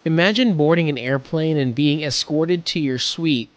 Imagine boarding an airplane and being escorted to your suite.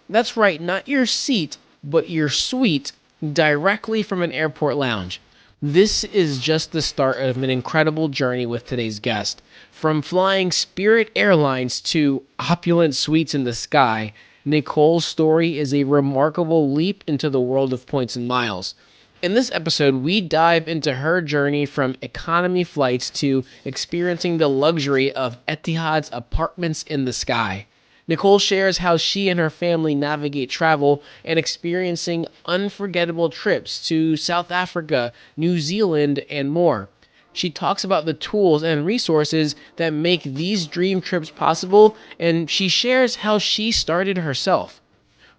That's right, not your seat, but your suite directly from an airport lounge. This is just the start of an incredible journey with today's guest. From flying Spirit Airlines to opulent suites in the sky, Nicole's story is a remarkable leap into the world of points and miles. In this episode, we dive into her journey from economy flights to experiencing the luxury of Etihad's apartments in the sky. Nicole shares how she and her family navigate travel and experiencing unforgettable trips to South Africa, New Zealand, and more. She talks about the tools and resources that make these dream trips possible, and she shares how she started herself.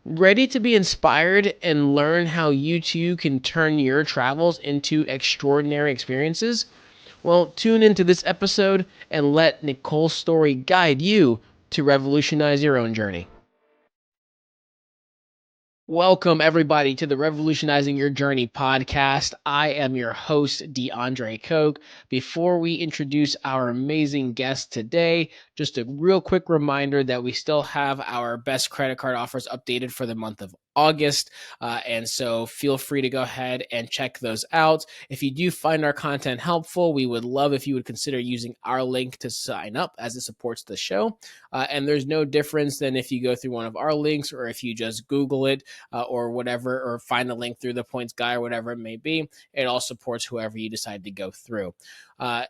Ready to be inspired and learn how you too can turn your travels into extraordinary experiences? Well, tune into this episode and let Nicole's story guide you to revolutionize your own journey. Welcome, everybody, to the Revolutionizing Your Journey podcast. I am your host, DeAndre Coke. Before we introduce our amazing guest today, just a real quick reminder that we still have our best credit card offers updated for the month of August. And so feel free to go ahead and check those out. If you do find our content helpful, we would love if you would consider using our link to sign up, as it supports the show. And there's no difference than if you go through one of our links or if you just Google it or whatever, or find the link through the points guy or whatever it may be. It all supports whoever you decide to go through.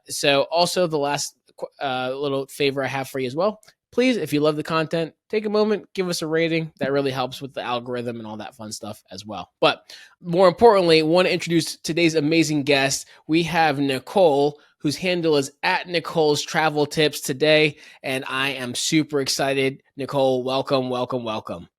So also the last little favor I have for you as well. Please, if you love the content, take a moment, give us a rating. That really helps with the algorithm and all that fun stuff as well. But more importantly, I want to introduce today's amazing guest. We have Nicole, whose handle is at Nicole's Travel Tips today. And I am super excited. Nicole, welcome, welcome, welcome.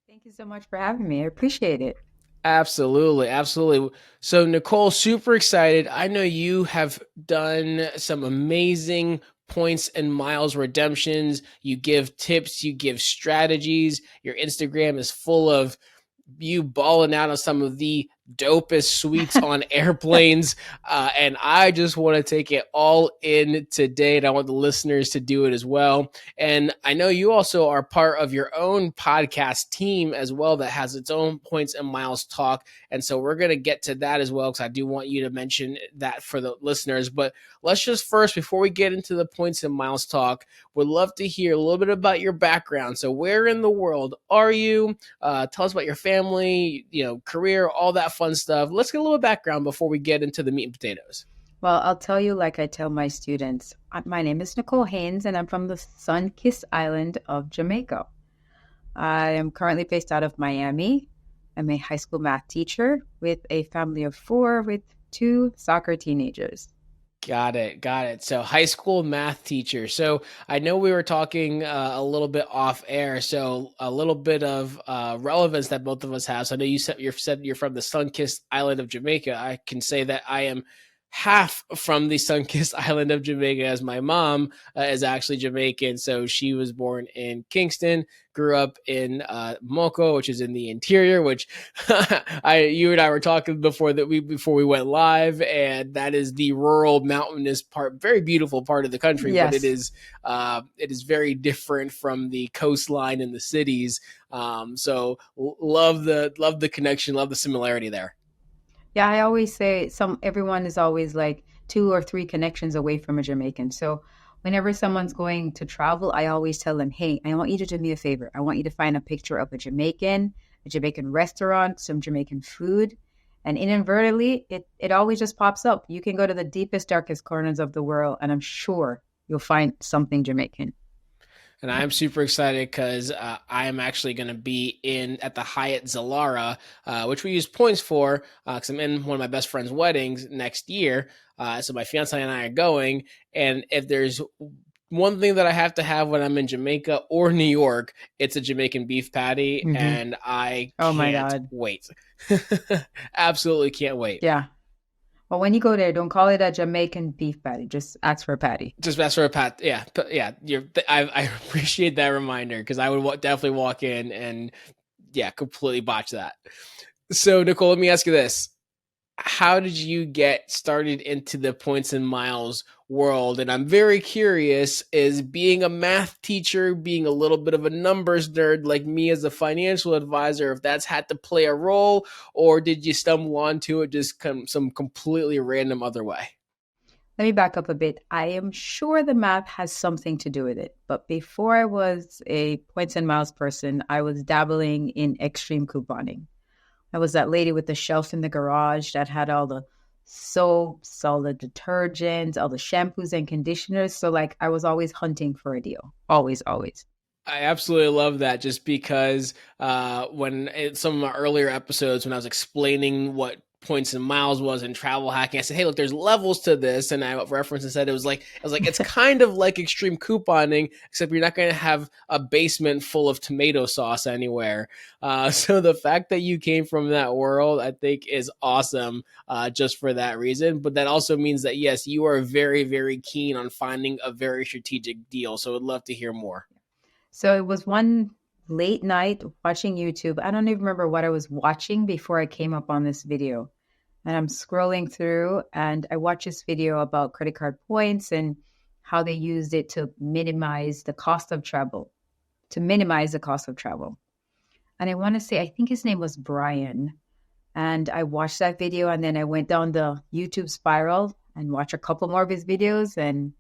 Thank you so much for having me. I appreciate it. Absolutely, absolutely. So, Nicole, super excited. I know you have done some amazing points and miles redemptions. You give tips, you give strategies. Your Instagram is full of you balling out on some of the dopest suites on airplanes. And I just want to take it all in today. And I want the listeners to do it as well. And I know you also are part of your own podcast team as well that has its own points and miles talk. And so we're going to get to that as well, because I do want you to mention that for the listeners. But let's just first, before we get into the points and miles talk, would love to hear a little bit about your background. So where in the world are you? Tell us about your family, career, all that fun stuff. Let's get a little background before we get into the meat and potatoes. Well, I'll tell you like I tell my students. My name is Nicole Haynes, and I'm from the sun-kissed island of Jamaica. I am currently based out of Miami. I'm a high school math teacher with a family of four with two soccer teenagers. Got it. Got it. So high school math teacher. So I know we were talking a little bit off air. So a little bit of relevance that both of us have. So I know said you're from the sun-kissed island of Jamaica. I can say that I am half from the sun-kissed island of Jamaica, as my mom is actually Jamaican. So she was born in Kingston, grew up in Moco, which is in the interior, which you and I were talking before we went live, and that is the rural mountainous part, very beautiful part of the country, but Yes. it is very different from the coastline and the cities. So love the connection, love the similarity there. Yeah, I always say everyone is always like two or three connections away from a Jamaican. So whenever someone's going to travel, I always tell them, hey, I want you to do me a favor. I want you to find a picture of a Jamaican restaurant, some Jamaican food. And inadvertently, it always just pops up. You can go to the deepest, darkest corners of the world, and I'm sure you'll find something Jamaican. And I'm super excited because I am actually going to be in at the Hyatt Zilara, which we use points for, because I'm in one of my best friend's weddings next year. So my fiance and I are going. And if there's one thing that I have to have when I'm in Jamaica or New York, it's a Jamaican beef patty. Hmm. And I Oh my can't God. wait. Absolutely can't wait. Yeah. Well, when you go there, don't call it a Jamaican beef patty. Just ask for a patty. Just ask for a pat. Yeah. Yeah. I appreciate that reminder, because I would definitely walk in and, yeah, completely botch that. So, Nicole, let me ask you this. how did you get started into the points and miles world? And I'm very curious, is being a math teacher, being a little bit of a numbers nerd like me as a financial advisor, if that's had to play a role, or did you stumble onto it just some completely random other way? Let me back up a bit. I am sure the math has something to do with it. But before I was a points and miles person, I was dabbling in extreme couponing. I was that lady with the shelf in the garage that had all the soaps, all the detergents, all the shampoos and conditioners. So, like, I was always hunting for a deal. Always, always. I absolutely love that, just because some of my earlier episodes, when I was explaining what points and miles was in travel hacking, I said, hey, look, there's levels to this. And I referenced and said, it's kind of like extreme couponing, except you're not going to have a basement full of tomato sauce anywhere. So the fact that you came from that world, I think, is awesome, just for that reason. But that also means that, yes, you are very, very keen on finding a very strategic deal. So I'd love to hear more. So it was one late night watching YouTube. I don't even remember what I was watching before I came up on this video. And I'm scrolling through and I watched this video about credit card points and how they used it to minimize the cost of travel, And I want to say, I think his name was Brian. And I watched that video and then I went down the YouTube spiral and watched a couple more of his videos. And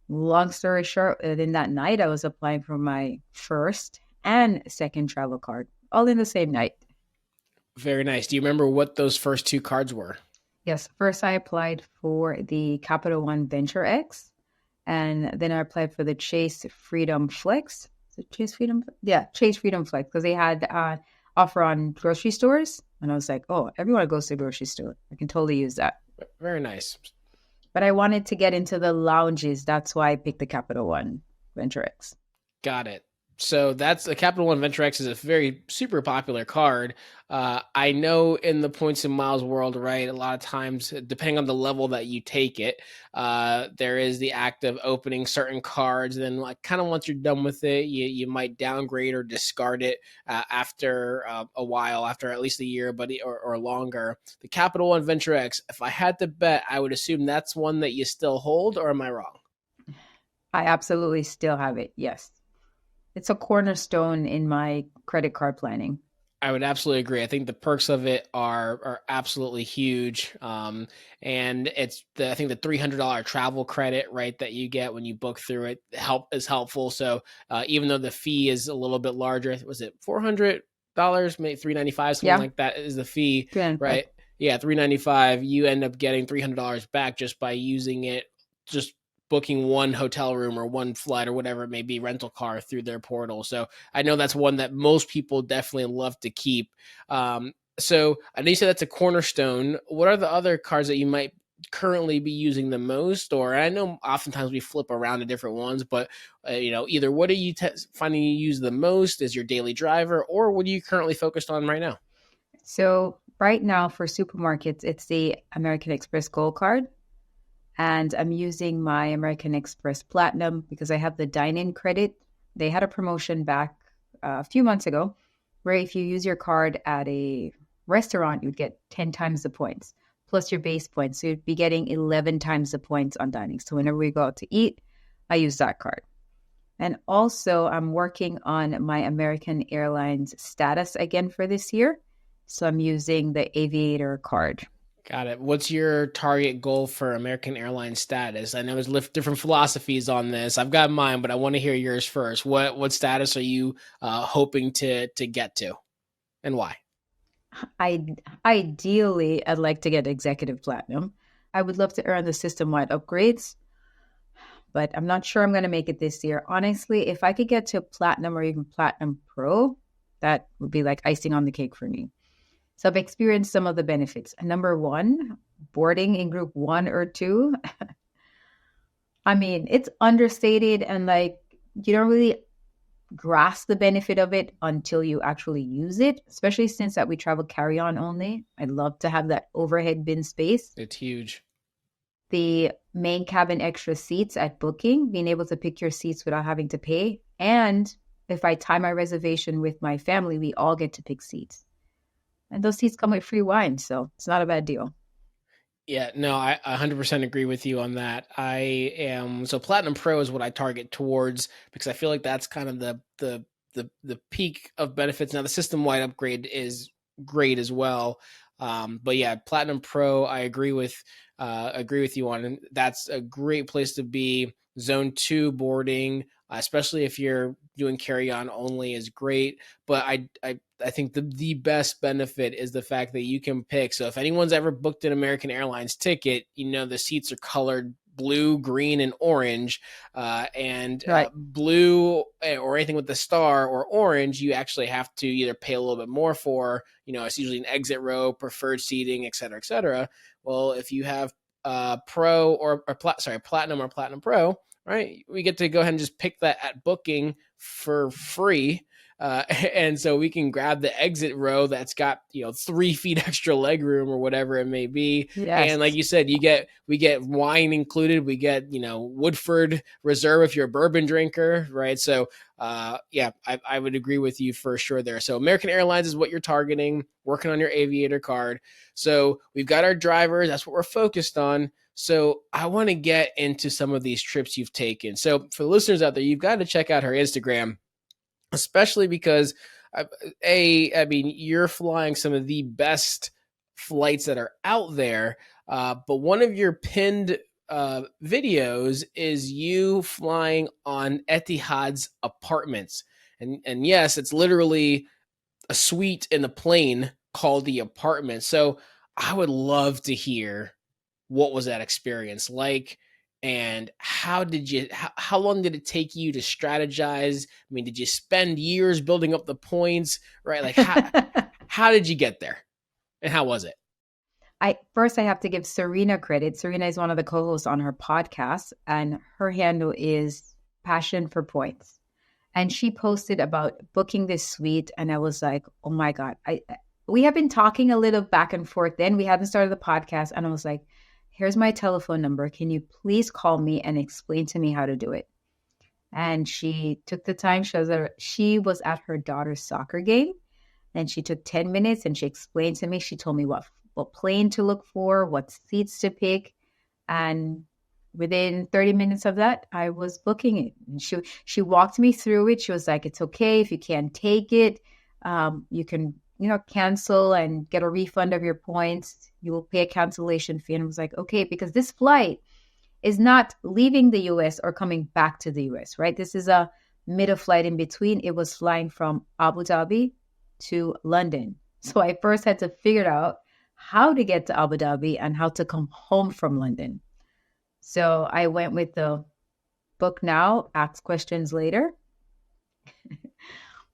long story short, in that night, I was applying for my first and second travel card, all in the same night. Very nice. Do you remember what those first two cards were? Yes, first I applied for the Capital One Venture X, and then I applied for the Chase Freedom Flex. Is it Chase Freedom? Yeah, Chase Freedom Flex, because they had offer on grocery stores, and I was like, oh, everyone goes to the grocery store. I can totally use that. Very nice. But I wanted to get into the lounges. That's why I picked the Capital One Venture X. Got it. So that's the Capital One Venture X is a very super popular card. I know in the points and miles world, right? A lot of times, depending on the level that you take it, there is the act of opening certain cards. And then, like, kind of once you're done with it, you might downgrade or discard it after a while, after at least a year, or longer. The Capital One Venture X, if I had to bet, I would assume that's one that you still hold, or am I wrong? I absolutely still have it. Yes. It's a cornerstone in my credit card planning. I would absolutely agree. I think the perks of it are absolutely huge. And I think the $300 travel credit, right, that you get when you book through it is helpful. So even though the fee is a little bit larger, was it $400, maybe $395, something like that is the fee, right? Yeah, $395. You end up getting $300 back just by using it, just booking one hotel room or one flight or whatever it may be, rental car through their portal. So I know that's one that most people definitely love to keep. So I know you said that's a cornerstone. What are the other cards that you might currently be using the most? Or I know oftentimes we flip around to different ones, but either what are you finding you use the most as your daily driver, or what are you currently focused on right now? So right now for supermarkets, it's the American Express Gold Card. And I'm using my American Express Platinum because I have the dine-in credit. They had a promotion back a few months ago where if you use your card at a restaurant, you'd get 10 times the points plus your base points. So you'd be getting 11 times the points on dining. So whenever we go out to eat, I use that card. And also I'm working on my American Airlines status again for this year. So I'm using the Aviator card. Got it. What's your target goal for American Airlines status? I know there's different philosophies on this. I've got mine, but I want to hear yours first. What status are you hoping to get to, and why? Ideally, I'd like to get executive platinum. I would love to earn the system-wide upgrades, but I'm not sure I'm going to make it this year. Honestly, if I could get to platinum or even platinum pro, that would be like icing on the cake for me. So I've experienced some of the benefits. Number one, boarding in group 1 or 2. I mean, it's understated and like you don't really grasp the benefit of it until you actually use it, especially since that we travel carry-on only. I'd love to have that overhead bin space. It's huge. The main cabin extra seats at booking, being able to pick your seats without having to pay. And if I tie my reservation with my family, we all get to pick seats. And those seats come with free wine, so it's not a bad deal. Yeah, no, I 100% agree with you on that. I am so Platinum Pro is what I target towards because I feel like that's kind of the peak of benefits. Now the system wide upgrade is great as well, but yeah, Platinum Pro I agree with you on. And that's a great place to be. Zone two boarding, especially if you're doing carry on only, is great. But I think the best benefit is the fact that you can pick. So if anyone's ever booked an American Airlines ticket, you know the seats are colored blue, green, and orange. Right. Blue or anything with the star or orange, you actually have to either pay a little bit more for. You know, it's usually an exit row, preferred seating, et cetera, et cetera. Well, if you have pro platinum or platinum pro, right, we get to go ahead and just pick that at booking for free. And so we can grab the exit row that's got 3 feet extra leg room or whatever it may be. And like Yes. you said, we get wine included. We get Woodford Reserve if you're a bourbon drinker, right? So yeah, I would agree with you for sure there. So American Airlines is what you're targeting. Working on your aviator card. So we've got our drivers. That's what we're focused on. So I want to get into some of these trips you've taken. So for the listeners out there, you've got to check out her Instagram, especially because I mean, you're flying some of the best flights that are out there. But one of your pinned videos is you flying on Etihad's apartments, and yes, it's literally a suite in the plane called the apartment. So I would love to hear what was that experience like, and how long did it take you to strategize? I mean, did you spend years building up the points, right? Like how did you get there, and how was it? I have to give Serena credit. Serena is one of the co-hosts on her podcast, and her handle is Passion for Points. And she posted about booking this suite, and I was like, "Oh my god!" We have been talking a little back and forth. Then we hadn't started the podcast, and I was like, "Here's my telephone number. Can you please call me and explain to me how to do it?" And she took the time. She was at her daughter's soccer game, and she took 10 minutes and she explained to me. She told me what plane to look for, what seats to pick. And within 30 minutes of that, I was booking it. And she walked me through it. She was like, it's okay if you can't take it. You can, cancel and get a refund of your points. You will pay a cancellation fee. And I was like, okay, because this flight is not leaving the US or coming back to the US, right? This is a middle flight in between. It was flying from Abu Dhabi to London. So I first had to figure out how to get to Abu Dhabi and how to come home from London. So I went with the book now, ask questions later,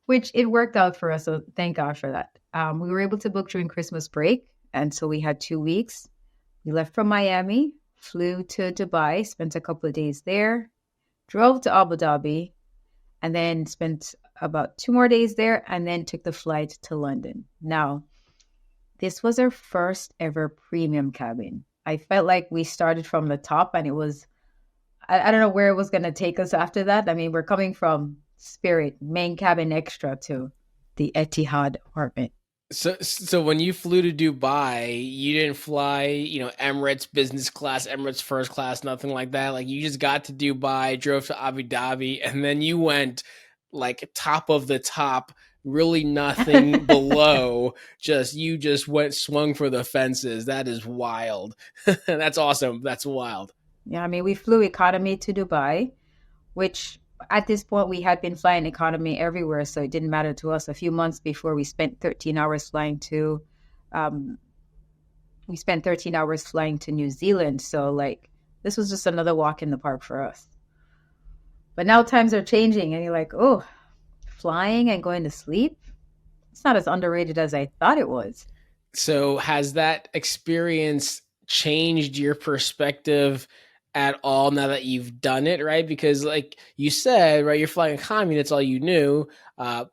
which it worked out for us. So thank God for that. We were able to book during Christmas break. And so we had 2 weeks. We left from Miami, flew to Dubai, spent a couple of days there, drove to Abu Dhabi, and then spent about 2 more days there, and then took the flight to London. Now, this was our first ever premium cabin. I felt like we started from the top, and it was, I don't know where it was going to take us after that. I mean, we're coming from Spirit, main cabin extra, to the Etihad apartment. So when you flew to Dubai, you didn't fly, Emirates business class, Emirates first class, nothing like that. Like you just got to Dubai, drove to Abu Dhabi, and then you went like top of the top, really nothing below. You just went swung for the fences. That is wild. That's awesome. That's wild. Yeah, I mean, we flew economy to Dubai, which at this point we had been flying economy everywhere, so it didn't matter to us. A few months before, um, we spent 13 hours flying to New Zealand. So like, this was just another walk in the park for us. But now times are changing, and you're like, oh, flying and going to sleep, it's not as underrated as I thought it was. So has that experience changed your perspective at all now that you've done it, right? Because like you said, right, you're flying economy, that's all you knew. It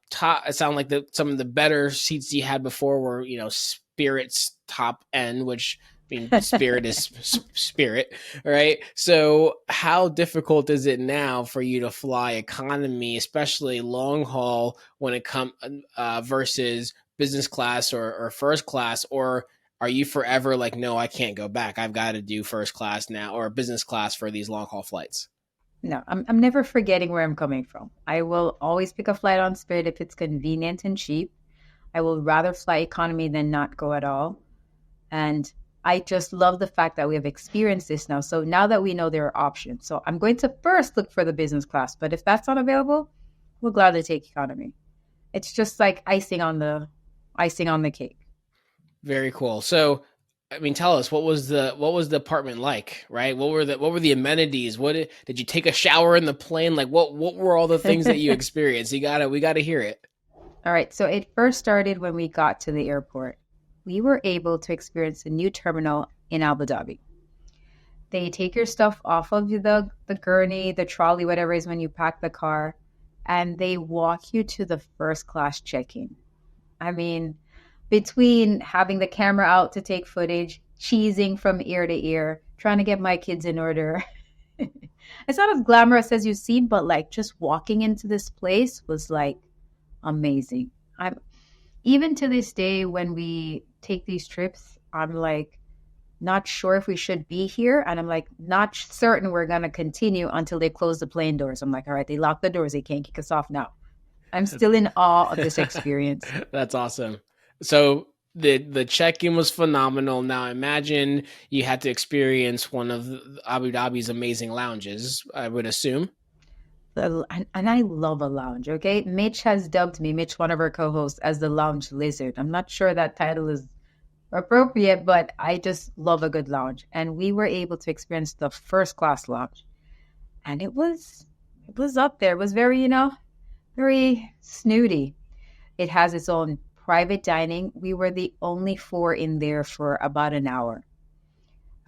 sounded like some of the better seats you had before were, Spirit's top end, which I mean, Spirit is Spirit, right? So how difficult is it now for you to fly economy, especially long haul when it comes versus business class or first class? Or are you forever like, no, I can't go back. I've got to do first class now or business class for these long haul flights? No, I'm never forgetting where I'm coming from. I will always pick a flight on Spirit if it's convenient and cheap. I will rather fly economy than not go at all. And I just love the fact that we have experienced this now. So now that we know there are options, so I'm going to first look for the business class. But if that's not available, we'll gladly take economy. It's just like icing on the cake. Very cool. So, I mean, tell us what was the apartment like, right? What were the amenities? Did you take a shower in the plane? Like what were all the things that you experienced? We gotta hear it. All right. So it first started when we got to the airport. We were able to experience a new terminal in Abu Dhabi. They take your stuff off of the gurney, the trolley, whatever it is when you pack the car, and they walk you to the first class check-in. I mean, between having the camera out to take footage, cheesing from ear to ear, trying to get my kids in order. It's not as glamorous as you see, but like just walking into this place was like amazing. I'm even to this day when we take these trips, I'm like not sure if we should be here, and I'm like not certain we're gonna continue until they close the plane doors. I'm like, all right, they lock the doors, they can't kick us off now. I'm still in awe of this experience. That's awesome. So the check-in was phenomenal. Now imagine you had to experience one of Abu Dhabi's amazing lounges, I would assume. And I love a lounge. Okay, Mitch has dubbed me, Mitch, one of our co-hosts, as the lounge lizard. I'm not sure that title is appropriate, but I just love a good lounge. And we were able to experience the first class lounge, and it was up there. It was very, very snooty. It has its own private dining. We were the only four in there for about an hour.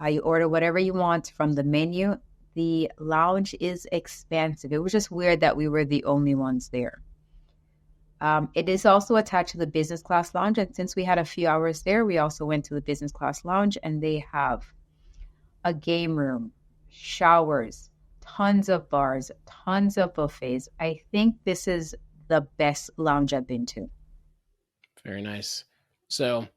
You order whatever you want from the menu. The lounge is expansive. It was just weird that we were the only ones there. It is also attached to the business class lounge. And since we had a few hours there, we also went to the business class lounge, and they have a game room, showers, tons of bars, tons of buffets. I think this is the best lounge I've been to. Very nice. So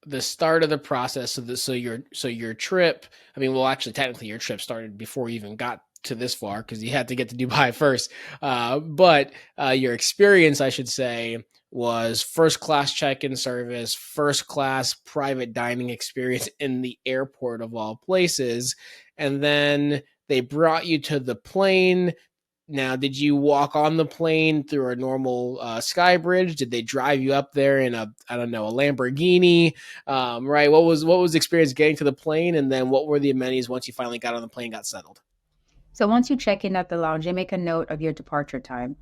the start of the process so your trip, I mean, well, actually technically your trip started before you even got to this far because you had to get to Dubai first. But your experience, I should say, was first class check-in service, first class private dining experience in the airport of all places, and then they brought you to the plane. Now, did you walk on the plane through a normal sky bridge? Did they drive you up there in a, I don't know, a Lamborghini? Right? What was the experience getting to the plane, and then what were the amenities once you finally got on the plane, got settled? So once you check in at the lounge, they make a note of your departure time.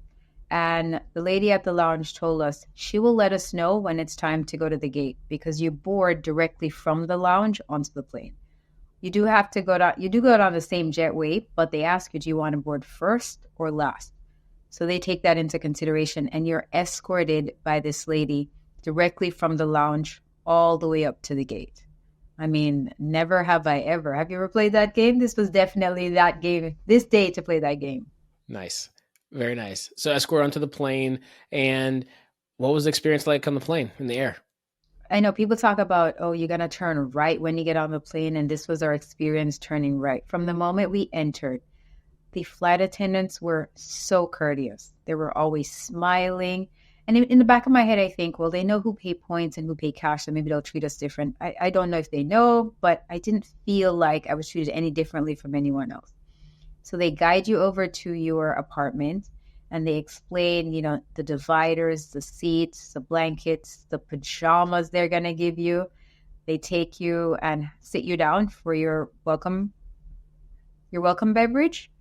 And the lady at the lounge told us she will let us know when it's time to go to the gate because you board directly from the lounge onto the plane. You do have to go down, you do go down the same jetway, but they ask you, do you want to board first or last? So they take that into consideration, and you're escorted by this lady directly from the lounge all the way up to the gate. I mean, never have I ever. Have you ever played that game? This was definitely that game, this day to play that game. Nice. Very nice. So escort onto the plane. And what was the experience like on the plane in the air? I know people talk about, oh, you're going to turn right when you get on the plane. And this was our experience turning right. From the moment we entered, the flight attendants were so courteous. They were always smiling. And in the back of my head, I think, well, they know who pay points and who pay cash, so maybe they'll treat us different. I don't know if they know, but I didn't feel like I was treated any differently from anyone else. So they guide you over to your apartment, and they explain, the dividers, the seats, the blankets, the pajamas they're going to give you. They take you and sit you down for your welcome beverage,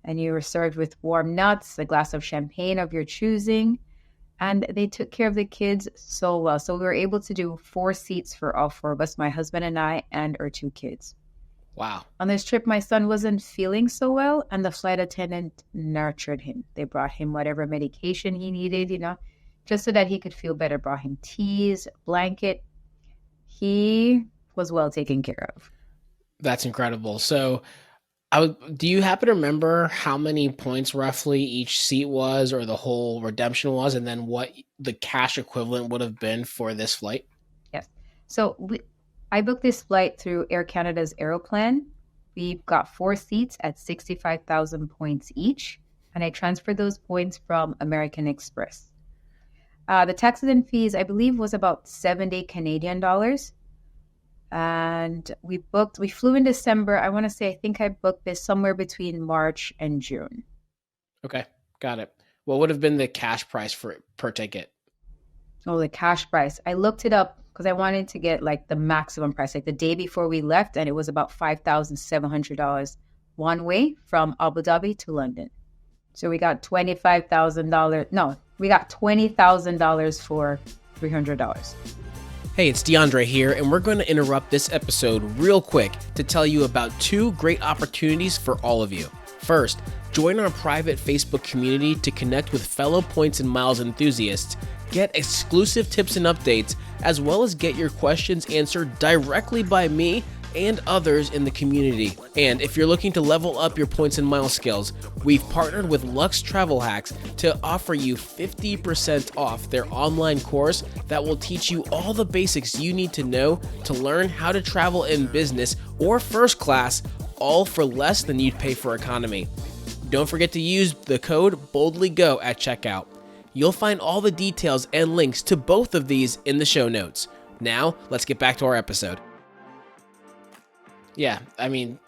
and you were served with warm nuts, a glass of champagne of your choosing, and they took care of the kids so well. So we were able to do 4 seats for all four of us, my husband and I, and our 2 kids. Wow. On this trip, my son wasn't feeling so well, and the flight attendant nurtured him. They brought him whatever medication he needed, just so that he could feel better. Brought him teas, blanket. He was well taken care of. That's incredible. So do you happen to remember how many points roughly each seat was or the whole redemption was, and then what the cash equivalent would have been for this flight? Yes. So I booked this flight through Air Canada's Aeroplan. We've got 4 seats at 65,000 points each, and I transferred those points from American Express. The taxes and fees, I believe, was about 70 Canadian dollars. And we flew in December. I think I booked this somewhere between March and June. Okay, got it. What would have been the cash price for per ticket? Oh, the cash price. I looked it up because I wanted to get like the maximum price, like the day before we left, and it was about $5,700 one way from Abu Dhabi to London. So we got $25,000. No, we got $20,000 for $300. Hey, it's DeAndre here, and we're going to interrupt this episode real quick to tell you about two great opportunities for all of you. First, join our private Facebook community to connect with fellow points and miles enthusiasts, get exclusive tips and updates, as well as get your questions answered directly by me and others in the community. And if you're looking to level up your points and miles skills, we've partnered with Lux Travel Hacks to offer you 50% off their online course that will teach you all the basics you need to know to learn how to travel in business or first class, all for less than you'd pay for economy. Don't forget to use the code BOLDLYGO at checkout. You'll find all the details and links to both of these in the show notes. Now, let's get back to our episode. Yeah, I mean,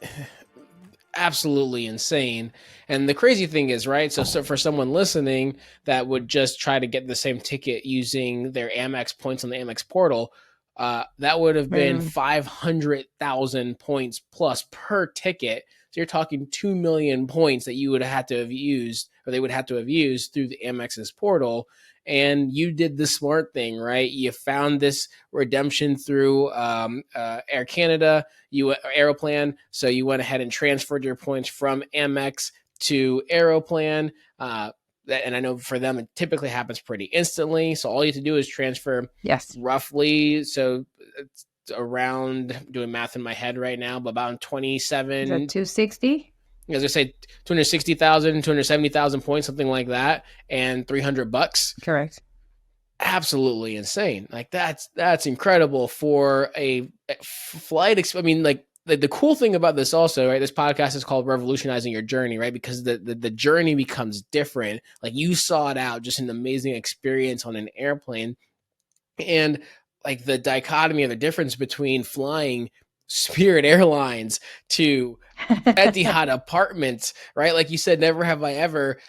absolutely insane. And the crazy thing is, right? So for someone listening that would just try to get the same ticket using their Amex points on the Amex portal, that would have been 500,000 points plus per ticket. So you're talking 2 million points that you would have had to have used, or they would have to have used through the Amex's portal. And you did the smart thing, right? You found this redemption through Air Canada, Aeroplan. So you went ahead and transferred your points from Amex to Aeroplan. And I know for them, it typically happens pretty instantly. So all you have to do is transfer roughly. So it's around, doing math in my head right now, but about 27. Is that 260? As I say, 260,000, 270,000 points, something like that, and $300. Correct. Absolutely insane. Like that's incredible for a flight. I mean, like the cool thing about this also, right? This podcast is called Revolutionizing Your Journey, right? Because the journey becomes different. Like you sought out just an amazing experience on an airplane, and like the dichotomy of the difference between flying Spirit Airlines to Etihad apartments, right? Like you said, never have I ever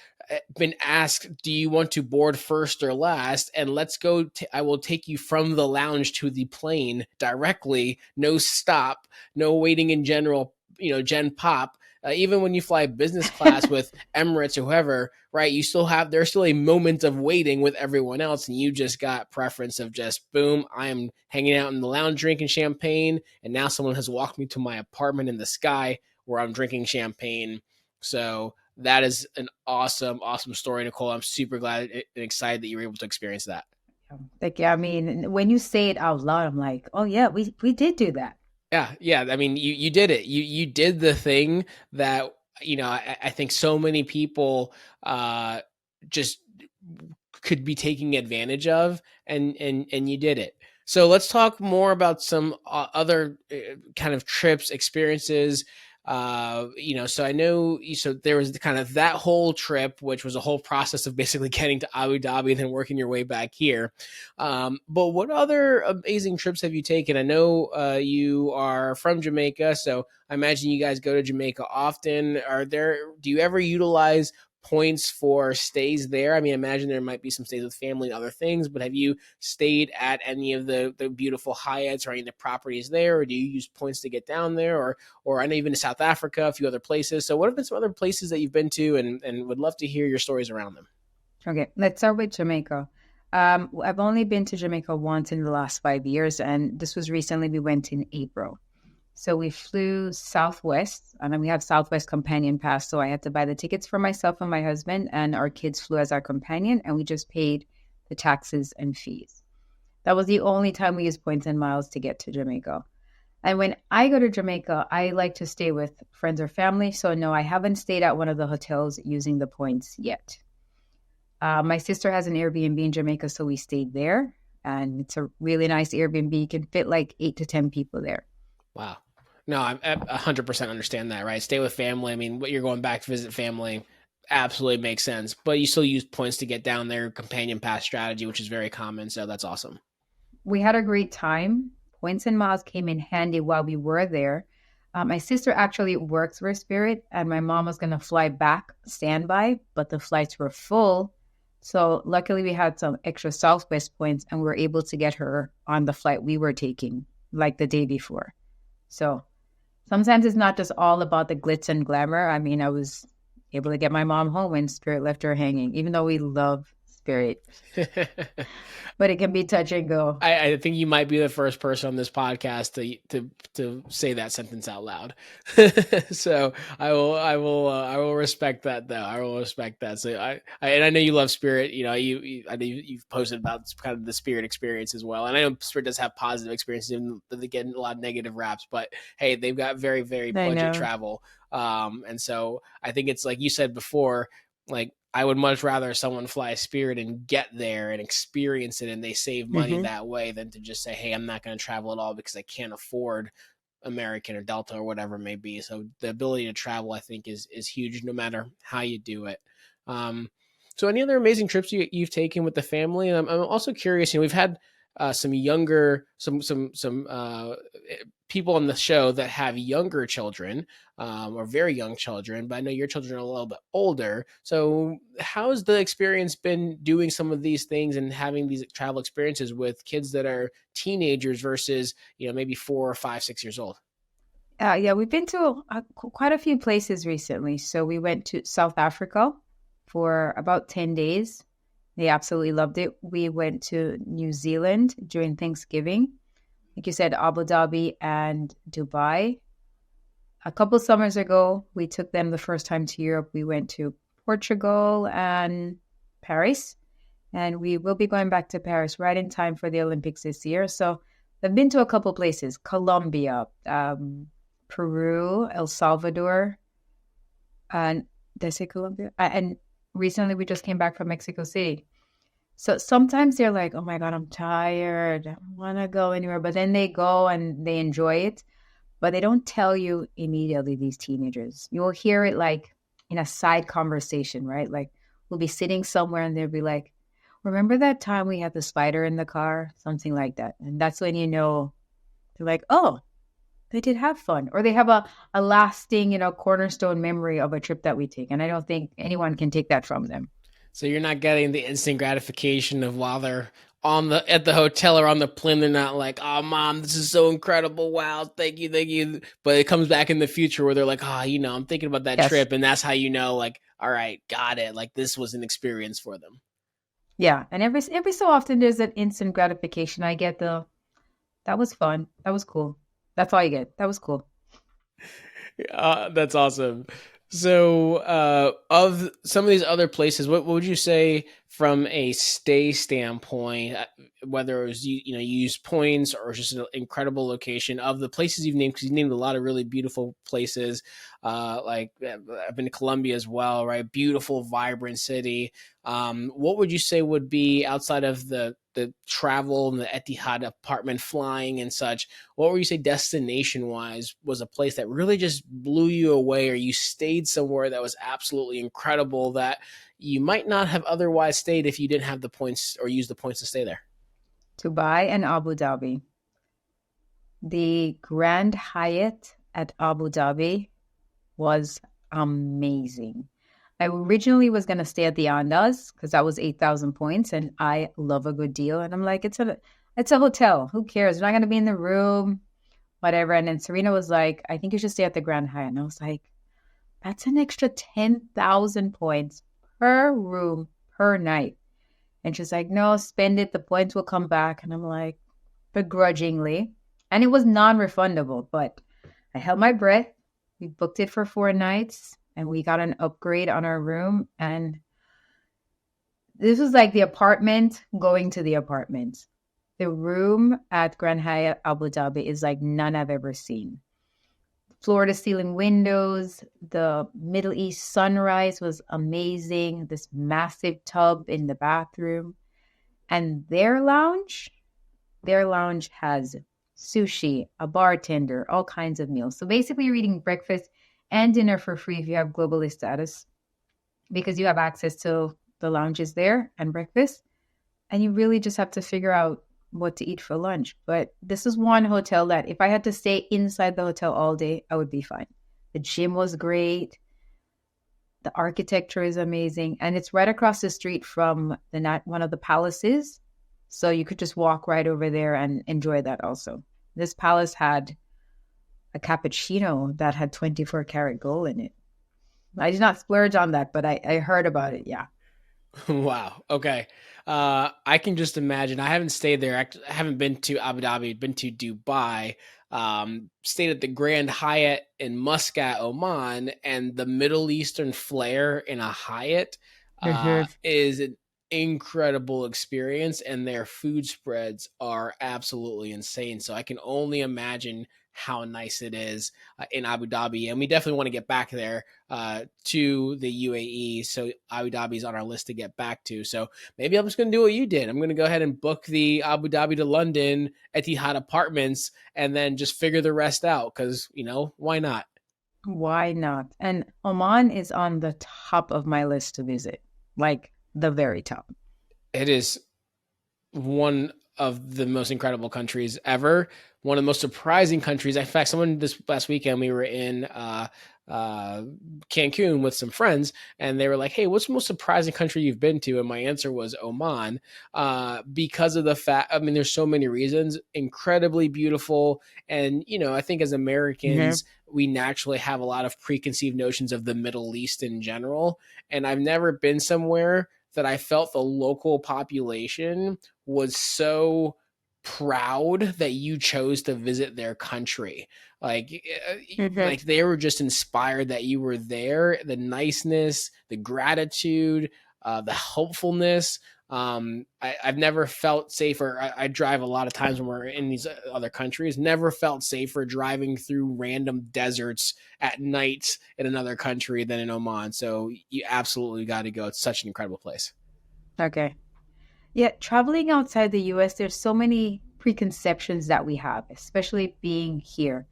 been asked, do you want to board first or last? And let's go. I will take you from the lounge to the plane directly. No stop, no waiting in general, Gen Pop. Even when you fly business class with Emirates or whoever, right, there's still a moment of waiting with everyone else, and you just got preference of just, boom, I am hanging out in the lounge drinking champagne, and now someone has walked me to my apartment in the sky where I'm drinking champagne. So that is an awesome, awesome story, Nicole. I'm super glad and excited that you were able to experience that. I mean, when you say it out loud, I'm like, oh yeah, we did do that. Yeah. I mean, you did it. You did the thing that, I think so many people just could be taking advantage of, and you did it. So let's talk more about some other kind of trips, experiences. So I know, so there was kind of that whole trip, which was a whole process of basically getting to Abu Dhabi and then working your way back here. But what other amazing trips have you taken? I know you are from Jamaica, so I imagine you guys go to Jamaica often. Do you ever utilize points for stays there? I mean, I imagine there might be some stays with family and other things, but have you stayed at any of the beautiful Hyatts or any of the properties there, or do you use points to get down there? Or I know you've been to South Africa, a few other places. So what have been some other places that you've been to, and would love to hear your stories around them? Okay, let's start with Jamaica. I've only been to Jamaica once in the last 5 years, and this was recently. We went in April. So we flew Southwest, and then we have Southwest Companion Pass. So I had to buy the tickets for myself and my husband, and our kids flew as our companion, and we just paid the taxes and fees. That was the only time we used points and miles to get to Jamaica. And when I go to Jamaica, I like to stay with friends or family. So no, I haven't stayed at one of the hotels using the points yet. My sister has an Airbnb in Jamaica, so we stayed there. and it's a really nice Airbnb. You can fit like 8 to 10 people there. Wow. No, I 100% understand that, right? Stay with family. I mean, what you're going back to visit family absolutely makes sense, but you still use points to get down there, companion pass strategy, which is very common. So that's awesome. We had a great time. Points and miles came in handy while we were there. My sister actually works for Spirit, and my mom was going to fly back standby, but the flights were full. So luckily, we had some extra Southwest points, and we were able to get her on the flight we were taking, like the day before. So sometimes it's not just all about the glitz and glamour. I mean, I was able to get my mom home when Spirit left her hanging, even though we love Spirit. But it can be touch and go. I think you might be the first person on this podcast to say that sentence out loud. So I will respect that though. I will respect that. So and I know you love Spirit. You know, I know you've posted about kind of the Spirit experience as well. And I know Spirit does have positive experiences, even though they get a lot of negative raps. But hey, they've got very budget travel. And so I think it's like you said before, like I would much rather someone fly Spirit and get there and experience it and they save money that way than to just say, hey, I'm not going to travel at all because I can't afford American or Delta or whatever it may be. So the ability to travel, I think, is huge no matter how you do it. So any other amazing trips you've taken with the family? And I'm also curious, you know, we've had some younger, some people on the show that have younger children or very young children, but I know your children are a little bit older. So how's the experience been doing some of these things and having these travel experiences with kids that are teenagers versus, you know, maybe 4 or 5, 6 years old? Yeah, we've been to quite a few places recently. So we went to South Africa for about 10 days. They absolutely loved it. We went to New Zealand during Thanksgiving. Like you said, Abu Dhabi and Dubai. A couple summers ago, we took them the first time to Europe. We went to Portugal and Paris. And we will be going back to Paris right in time for the Olympics this year. So they've been to a couple places, Colombia, Peru, El Salvador, and did I say Colombia? And recently we just came back from Mexico City. So sometimes they're like, oh my God, I'm tired. I don't want to go anywhere. But then they go and they enjoy it. But they don't tell you immediately, these teenagers. You'll hear it like in a side conversation, right? Like we'll be sitting somewhere and they'll be like, remember that time we had the spider in the car? Something like that. And that's when you know they're like, oh, they did have fun. Or they have a lasting, you know, cornerstone memory of a trip that we take. And I don't think anyone can take that from them. So you're not getting the instant gratification of while they're at the hotel or on the plane, they're not like, oh mom, this is so incredible. Wow, thank you. But it comes back in the future where they're like, oh, you know, I'm thinking about that trip. And that's how you know, like, all right, got it. Like this was an experience for them. Yeah. And every so often there's an instant gratification. I get that was fun. That was cool. That's all you get. That was cool. That's awesome. So, of some of these other places, what would you say from a stay standpoint, whether it was you use points or just an incredible location of the places you've named? Because you named a lot of really beautiful places. Like I've been to Colombia as well, right? Beautiful, vibrant city. What would you say would be outside of the travel and the Etihad apartment flying and such? What would you say destination wise was a place that really just blew you away, or you stayed somewhere that was absolutely incredible that you might not have otherwise stayed if you didn't have the points or use the points to stay there? Dubai and Abu Dhabi. The Grand Hyatt at Abu Dhabi was amazing. I originally was going to stay at the Andaz because that was 8,000 points and I love a good deal. And I'm like, it's a hotel. Who cares? We're not going to be in the room, whatever. And then Serena was like, I think you should stay at the Grand Hyatt. And I was like, that's an extra 10,000 points per room per night. And she's like, no, spend it. The points will come back. And I'm like, begrudgingly. And it was non-refundable, but I held my breath. We booked it for 4 nights and we got an upgrade on our room. And this was like the apartment going to the apartment. The room at Grand Hyatt Abu Dhabi is like none I've ever seen. Floor to ceiling windows, the Middle East sunrise was amazing. This massive tub in the bathroom. And their lounge has sushi, a bartender, all kinds of meals. So basically, you're eating breakfast and dinner for free if you have globalist status because you have access to the lounges there and breakfast. And you really just have to figure out what to eat for lunch. But this is one hotel that if I had to stay inside the hotel all day, I would be fine. The gym was great. The architecture is amazing. And it's right across the street from one of the palaces. So you could just walk right over there and enjoy that also. This palace had a cappuccino that had 24 karat gold in it. I did not splurge on that, but I heard about it. Yeah. Wow. Okay. I can just imagine. I haven't stayed there. I haven't been to Abu Dhabi. Been to Dubai. Stayed at the Grand Hyatt in Muscat, Oman, and the Middle Eastern flair in a Hyatt Mm-hmm. is an incredible experience, and their food spreads are absolutely insane. So I can only imagine how nice it is in Abu Dhabi, and we definitely want to get back there to the UAE. So Abu Dhabi is on our list to get back to. So maybe I'm just going to do what you did. I'm going to go ahead and book the Abu Dhabi to London Etihad apartments and then just figure the rest out because, why not? Why not? And Oman is on the top of my list to visit, like the very top. It is one of the most incredible countries ever. One of the most surprising countries. In fact, someone this last weekend, we were in Cancun with some friends, and they were like, "Hey, what's the most surprising country you've been to?" And my answer was Oman, because of the fact. I mean, there's so many reasons. Incredibly beautiful, and I think as Mm-hmm. Americans, we naturally have a lot of preconceived notions of the Middle East in general. And I've never been somewhere that I felt the local population was so proud that you chose to visit their country. Like, Mm-hmm. like they were just inspired that you were there. The niceness, the gratitude, the helpfulness. I've never felt safer. I drive a lot of times when we're in these other countries. Never felt safer driving through random deserts at night in another country than in Oman. So you absolutely got to go. It's such an incredible place. Okay. Yeah, traveling outside the US, there's so many preconceptions that we have, especially being here.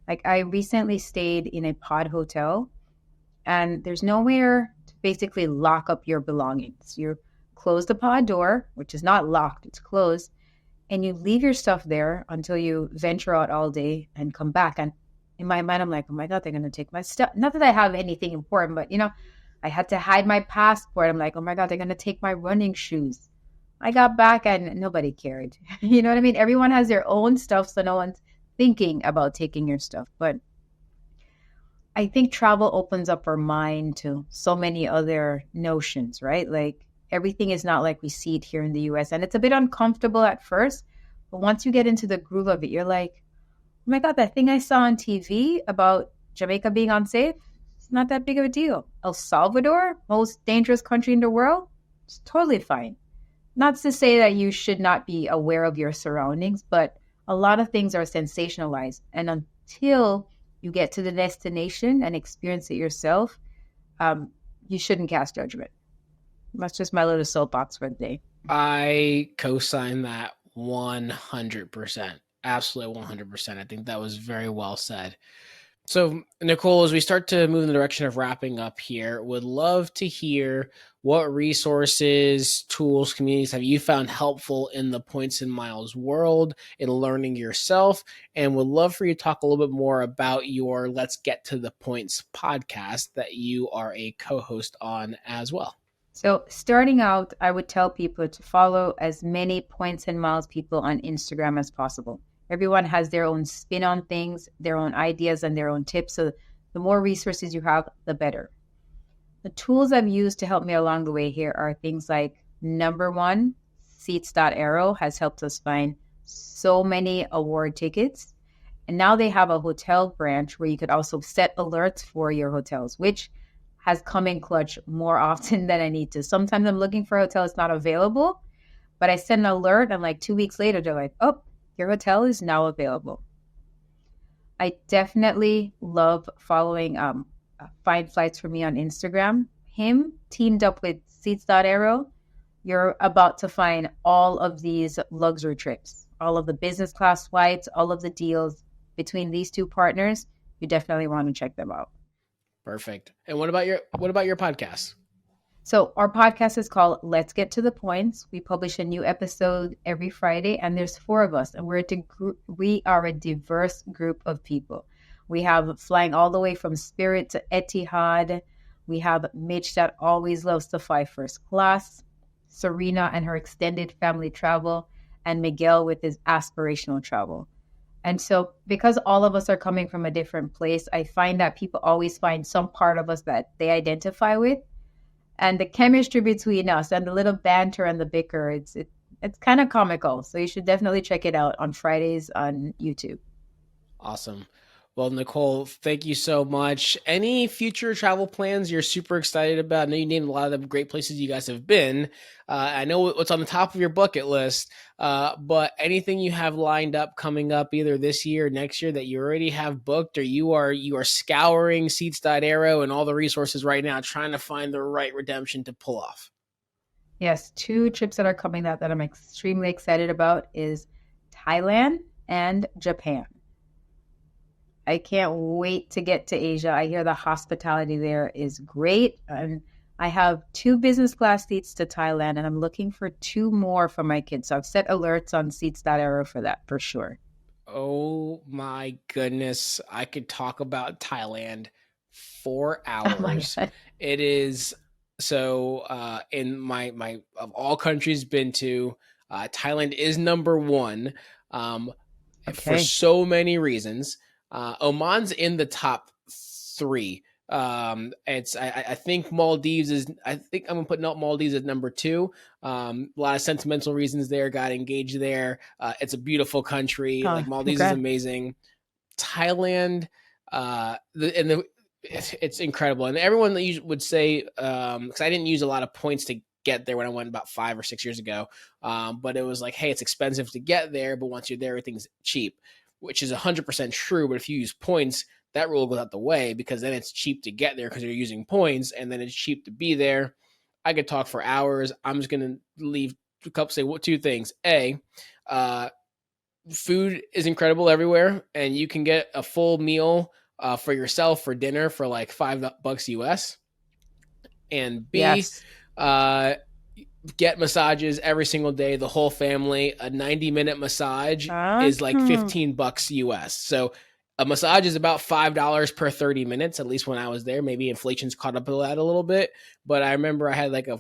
Like I recently stayed in a pod hotel and there's nowhere to basically lock up your belongings. You close the pod door, which is not locked, it's closed, and you leave your stuff there until you venture out all day and come back. And in my mind, I'm like, oh my God, they're going to take my stuff. Not that I have anything important, but I had to hide my passport. I'm like, oh my God, they're going to take my running shoes. I got back and nobody cared. You know what I mean? Everyone has their own stuff, so no one's thinking about taking your stuff. But I think travel opens up our mind to so many other notions, right? Like everything is not like we see it here in the US. And it's a bit uncomfortable at first. But once you get into the groove of it, you're like, oh my God, that thing I saw on TV about Jamaica being unsafe, it's not that big of a deal. El Salvador, most dangerous country in the world, it's totally fine. Not to say that you should not be aware of your surroundings, but a lot of things are sensationalized. And until you get to the destination and experience it yourself, you shouldn't cast judgment. That's just my little soapbox for the day. I co-sign that 100%. Absolutely 100%. I think that was very well said. So, Nicole, as we start to move in the direction of wrapping up here, would love to hear what resources, tools, communities have you found helpful in the Points and Miles world in learning yourself, and would love for you to talk a little bit more about your Let's Get to the Points podcast that you are a co-host on as well. So, starting out, I would tell people to follow as many Points and Miles people on Instagram as possible. Everyone has their own spin on things, their own ideas, and their own tips. So, the more resources you have, the better. The tools I've used to help me along the way here are things like number one, seats.arrow has helped us find so many award tickets. And now they have a hotel branch where you could also set alerts for your hotels, which has come in clutch more often than I need to. Sometimes I'm looking for a hotel, it's not available, but I send an alert and like 2 weeks later, they're like, oh, your hotel is now available. I definitely love following Find Flights for Me on Instagram. Him teamed up with Seats.arrow. you're about to find all of these luxury trips, all of the business class flights, all of the deals between these two partners. You definitely want to check them out. Perfect. And what about your podcast? So our podcast is called Let's Get to the Points. We publish a new episode every Friday, and there's four of us, and we are a diverse group of people. We have flying all the way from Spirit to Etihad. We have Mitch that always loves to fly first class, Serena and her extended family travel, and Miguel with his aspirational travel. And so, because all of us are coming from a different place, I find that people always find some part of us that they identify with, and the chemistry between us and the little banter and the bicker, it's kind of comical. So you should definitely check it out on Fridays on YouTube. Awesome. Well, Nicole, thank you so much. Any future travel plans you're super excited about? I know you named a lot of the great places you guys have been. I know what's on the top of your bucket list, but anything you have lined up coming up either this year or next year that you already have booked, or you are scouring Seats.aero and all the resources right now trying to find the right redemption to pull off? Yes, two trips that are coming up that I'm extremely excited about is Thailand and Japan. I can't wait to get to Asia. I hear the hospitality there is great. And I have two business class seats to Thailand, and I'm looking for two more for my kids. So I've set alerts on seats.aero for that for sure. Oh my goodness. I could talk about Thailand for Oh my hours. God. It is so in my of all countries been to, Thailand is number one. Um, for Okay. so many reasons. Oman's in the top three. I think Maldives is. I think I'm gonna put Maldives at number two. A lot of sentimental reasons there. Got engaged there. It's a beautiful country. Oh, Like Maldives is okay. amazing. Thailand, it's incredible. And everyone that you would say, because I didn't use a lot of points to get there when I went about 5 or 6 years ago. But it was like, hey, it's expensive to get there, but once you're there, everything's cheap, which is 100% true. But if you use points, that rule goes out the way, because then it's cheap to get there because you're using points, and then it's cheap to be there. I could talk for hours. I'm just gonna leave a couple, say two things. Uh, Food is incredible everywhere, and you can get a full meal for yourself for dinner for like $5 US. And B, Yes. uh, get massages every single day, the whole family. A 90-minute massage is like Mhm. $15 US. So a massage is about $5 per 30 minutes, at least when I was there. Maybe inflation's caught up with that a little bit. But I remember I had like a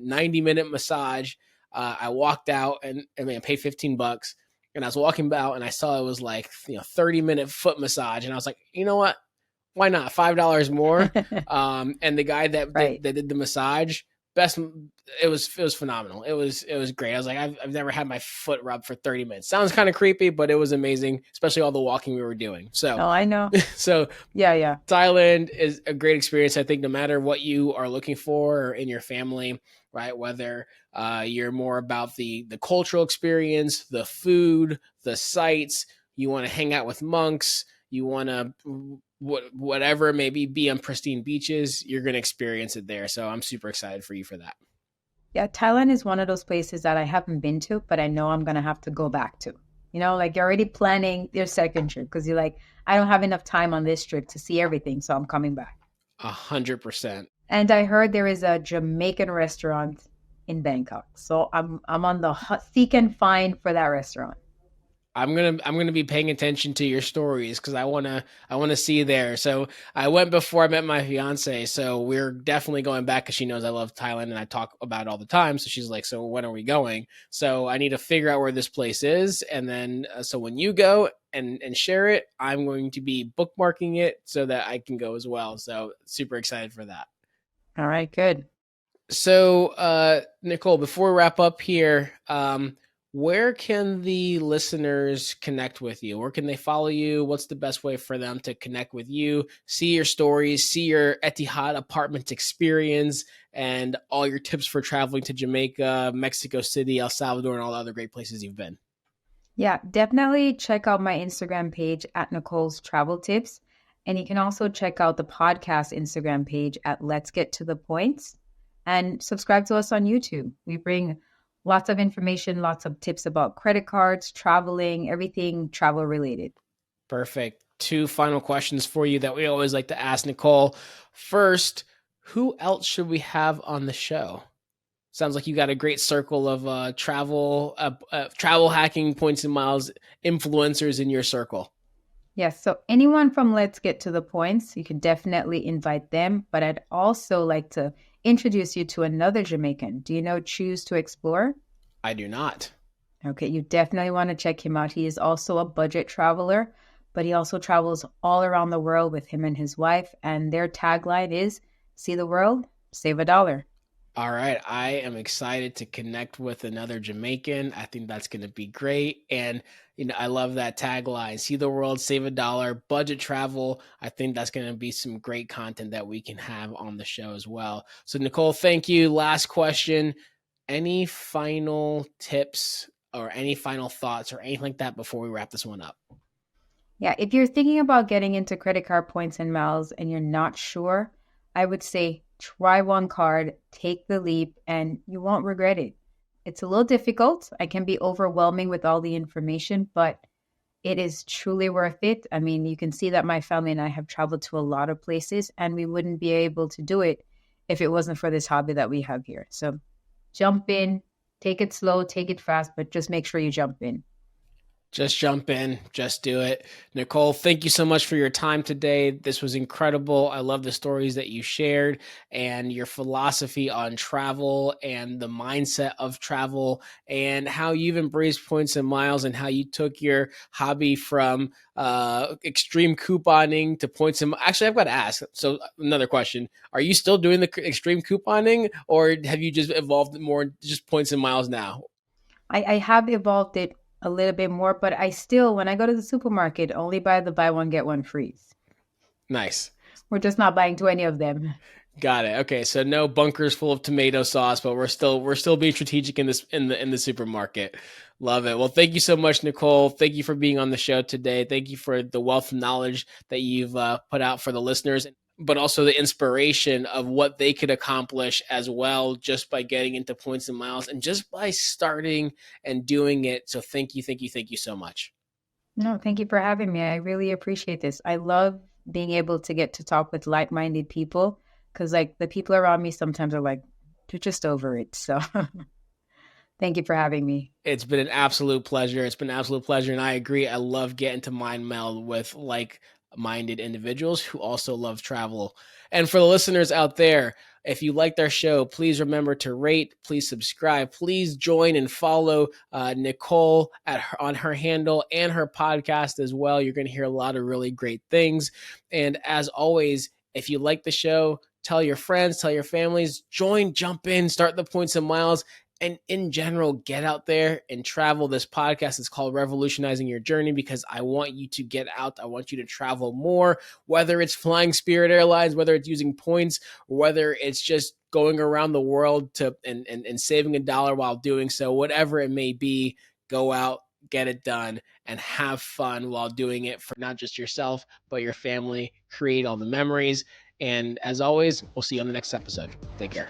90-minute massage. I walked out and I mean, I paid $15. And I was walking out and I saw it was like, 30-minute foot massage. And I was like, you know what? Why not? $5 more. And the guy that Right. did the massage, best, it was phenomenal. It was great. I was like, I've never had my foot rubbed for 30 minutes. Sounds kind of creepy, but it was amazing, especially all the walking we were doing. So Oh, I know. so Yeah, yeah. Thailand is a great experience. I think no matter what you are looking for or in your family, right? Whether you're more about the cultural experience, the food, the sights, you want to hang out with monks, you want to whatever it may be on pristine beaches, you're going to experience it there. So I'm super excited for you for that. Yeah, Thailand is one of those places that I haven't been to, but I know I'm gonna have to go back to. Like you're already planning your second trip because you're like, I don't have enough time on this trip to see everything, so I'm coming back. 100%. And I heard there is a Jamaican restaurant in Bangkok, so I'm on the seek and find for that restaurant. I'm gonna be paying attention to your stories because I wanna see there. So I went before I met my fiance, so we're definitely going back because she knows I love Thailand and I talk about it all the time. So she's like, "So when are we going?" So I need to figure out where this place is, and then so when you go and share it, I'm going to be bookmarking it so that I can go as well. So super excited for that. All right, good. So, Nicole, before we wrap up here, where can the listeners connect with you? Where can they follow you? What's the best way for them to connect with you, see your stories, see your Etihad apartment experience, and all your tips for traveling to Jamaica, Mexico City, El Salvador, and all the other great places you've been? Yeah, definitely check out my Instagram page at Nicole's Travel Tips. And you can also check out the podcast Instagram page at Let's Get to the Points. and subscribe to us on YouTube. We bring lots of information, lots of tips about credit cards, traveling, everything travel related. Perfect. Two final questions for you that we always like to ask Nicole. First, who else should we have on the show? Sounds like you got a great circle of travel hacking points and miles influencers in your circle. Yes, so anyone from Let's Get to the Points, you can definitely invite them. But I'd also like to introduce you to another Jamaican. Do you know Choose to Explore? I do not. Okay, you definitely want to check him out. He is also a budget traveler, but he also travels all around the world with him and his wife. And their tagline is see the world, save a dollar. All right. I am excited to connect with another Jamaican. I think that's going to be great. And, I love that tagline, see the world, save a dollar, budget travel. I think that's going to be some great content that we can have on the show as well. So, Nicole, thank you. Last question. Any final tips or any final thoughts or anything like that before we wrap this one up? Yeah, if you're thinking about getting into credit card points and miles and you're not sure, I would say try one card, take the leap, and you won't regret it. It's a little difficult. I can be overwhelming with all the information, but it is truly worth it. I mean, you can see that my family and I have traveled to a lot of places, and we wouldn't be able to do it if it wasn't for this hobby that we have here. So jump in, take it slow, take it fast, but just make sure you jump in. Just jump in, just do it. Nicole, thank you so much for your time today. This was incredible. I love the stories that you shared and your philosophy on travel and the mindset of travel and how you've embraced points and miles and how you took your hobby from extreme couponing to points and actually I've got to ask. So another question, are you still doing the extreme couponing or have you just evolved more just points and miles now? I have evolved it a little bit more, but I still, when I go to the supermarket, only buy the buy one, get one free. Nice. We're just not buying 20 of them. Got it. Okay, so no bunkers full of tomato sauce, but we're still being strategic in this in the supermarket. Love it. Well, thank you so much, Nicole. Thank you for being on the show today. Thank you for the wealth of knowledge that you've put out for the listeners, but also the inspiration of what they could accomplish as well just by getting into points and miles and just by starting and doing it. So thank you so much. No, thank you for having me. I really appreciate this. I love being able to get to talk with like-minded people because like the people around me sometimes are like, they're just over it. So thank you for having me. It's been an absolute pleasure. It's been an absolute pleasure. And I agree. I love getting to mind meld with like-minded individuals who also love travel. And for the listeners out there, if you liked our show, please remember to rate, please subscribe, please join and follow Nicole on her handle and her podcast as well. You're going to hear a lot of really great things. And as always, if you like the show, tell your friends, tell your families, join, jump in, start the points and miles. And in general, get out there and travel. This podcast is called Revolutionizing Your Journey because I want you to get out. I want you to travel more, whether it's flying Spirit Airlines, whether it's using points, or whether it's just going around the world and saving a dollar while doing so, whatever it may be, go out, get it done, and have fun while doing it for not just yourself, but your family. Create all the memories. And as always, we'll see you on the next episode. Take care.